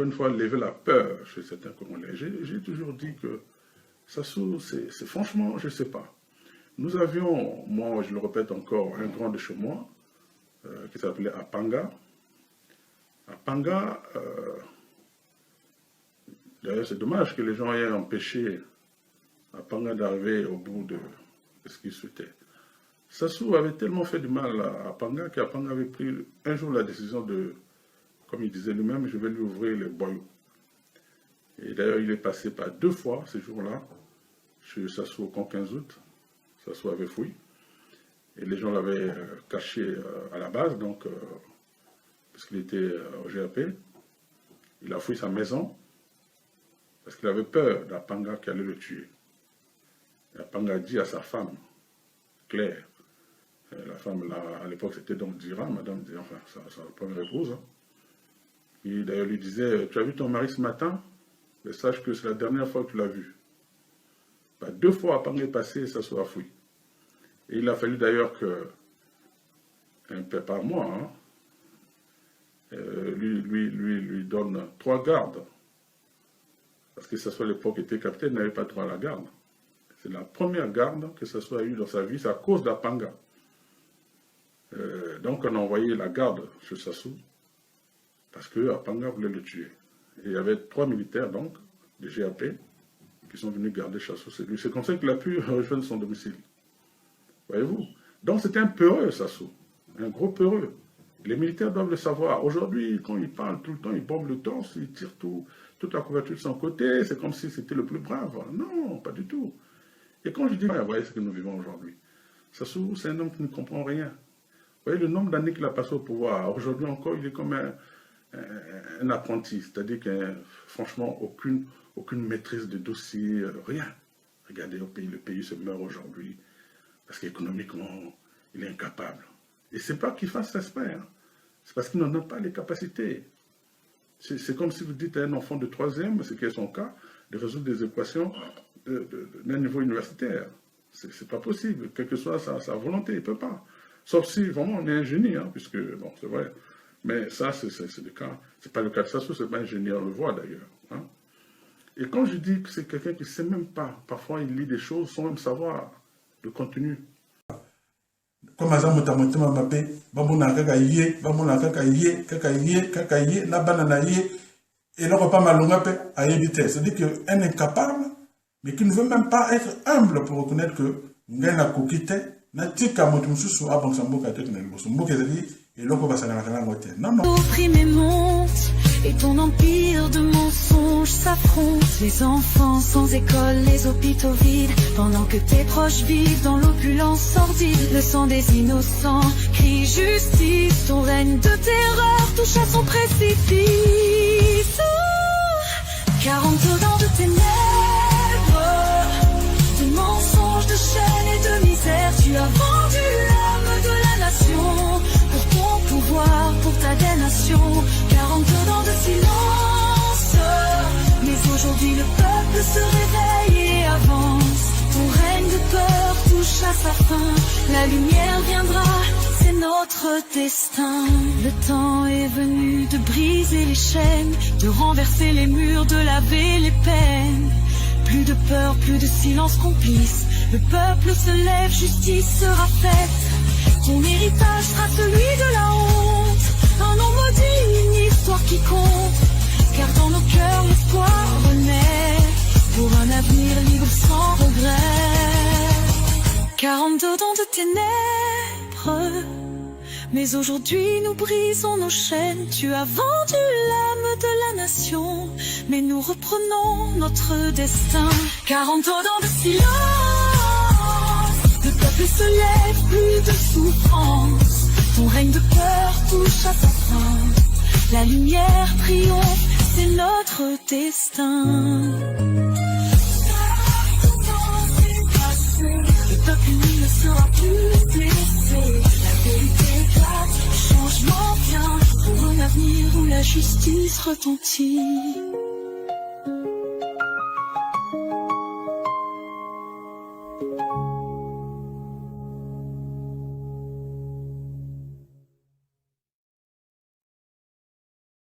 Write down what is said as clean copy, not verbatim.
une fois lever la peur chez certains Congolais. J'ai toujours dit que Sassou, c'est franchement, je ne sais pas. Nous avions, moi je le répète encore, un grand de chez moi, qui s'appelait Apanga. Apanga, d'ailleurs c'est dommage que les gens aient empêché Apanga d'arriver au bout de ce qu'il souhaitait. Sassou avait tellement fait du mal à Apanga qu'Apanga avait pris un jour la décision de, comme il disait lui-même, je vais lui ouvrir les boyaux. Et d'ailleurs, il est passé par 2 fois ce jour-là, chez Sassou au camp 15 août. Sassou avait fui. Et les gens l'avaient caché à la base, donc, puisqu'il était au GAP. Il a fui sa maison, parce qu'il avait peur d'Apanga qui allait le tuer. Et Apanga a dit à sa femme, Claire, la femme là, à l'époque c'était donc Dira, madame Dira, enfin sa première épouse, hein. Il d'ailleurs lui disait, tu as vu ton mari ce matin? Mais sache que c'est la dernière fois que tu l'as vu. Bah, 2 fois Apanga est passé et ça soit fouillé. Et il a fallu d'ailleurs que, un peu par mois, hein, lui donne 3 gardes. Parce que Sassou à l'époque était capitaine, n'avait pas droit à la garde. C'est la première garde que Sassou a eue dans sa vie, c'est à cause d'Apanga. Donc on a envoyé la garde chez Sassou, parce que Apanga voulait le tuer. Et il y avait 3 militaires, donc, des GAP, qui sont venus garder Sassou. C'est comme ça qu'il a pu rejoindre son domicile. Voyez-vous? Donc c'était un peureux, Sassou, un gros peureux. Les militaires doivent le savoir. Aujourd'hui, quand ils parlent tout le temps, ils bombent le torse, ils tirent toute la couverture de son côté, c'est comme si c'était le plus brave. Non, pas du tout. Et quand je dis, vous voyez ce que nous vivons aujourd'hui, Sassou, c'est un homme qui ne comprend rien. Vous voyez le nombre d'années qu'il a passé au pouvoir. Aujourd'hui encore, il est comme un apprenti, c'est-à-dire qu'il n'a franchement aucune maîtrise de dossier, rien. Regardez le pays se meurt aujourd'hui, parce qu'économiquement, il est incapable. Et ce n'est pas qu'il fasse exprès, hein. C'est parce qu'il n'en a pas les capacités. C'est comme si vous dites à un enfant de 3e, ce qui est son cas, de résoudre des équations d'un niveau universitaire. C'est pas possible, quelle que soit sa volonté, il ne peut pas. Sauf si vraiment on est un génie, hein, puisque, bon, c'est vrai. Mais ça, c'est le cas. C'est pas le cas de Sassou, c'est pas un génie, on le voit d'ailleurs. Hein. Et quand je dis que c'est quelqu'un qui ne sait même pas, parfois il lit des choses sans même savoir le contenu. Comme aza motamotema mabe bamona kaka yé na banana yé et là pas malonga pe à éviter, c'est-à-dire que un incapable mais qui ne veut même pas être humble pour reconnaître que ngena kokite na tika moto mususu abanza mboka tete na liboso mboka ezali eloko basala na ngote. Non non. Opprimé monte et ton empire de mensonges s'affronte. Les enfants sans école, les hôpitaux vides, pendant que tes proches vivent dans l'opulence sordide. Le sang des innocents crie justice, ton règne de terreur touche à son précipice. 40 ans de ténèbres, de mensonges, de chaînes et de misère. Tu as vendu l'âme de la nation pour ton pouvoir, pour ta damnation. 40 ans de silence, mais aujourd'hui le peuple se réveille et avance. Ton règne de peur touche à sa fin, la lumière viendra, c'est notre destin. Le temps est venu de briser les chaînes, de renverser les murs, de laver les peines. Plus de peur, plus de silence complice, le peuple se lève, justice sera faite. Ton héritage sera celui de la honte, un nom maudit, une histoire qui compte. Car dans nos cœurs l'espoir renaît, pour un avenir libre sans regret. 42 ans de ténèbres, mais aujourd'hui nous brisons nos chaînes. Tu as vendu l'âme de la nation, mais nous reprenons notre destin. 40 ans de silence, le peuple se lève, plus de souffrance. Ton règne de peur touche à sa fin, la lumière triomphe, c'est notre destin. Le peuple uni ne sera plus blessé, la vérité éclate, le changement vient, pour un avenir où la justice retentit.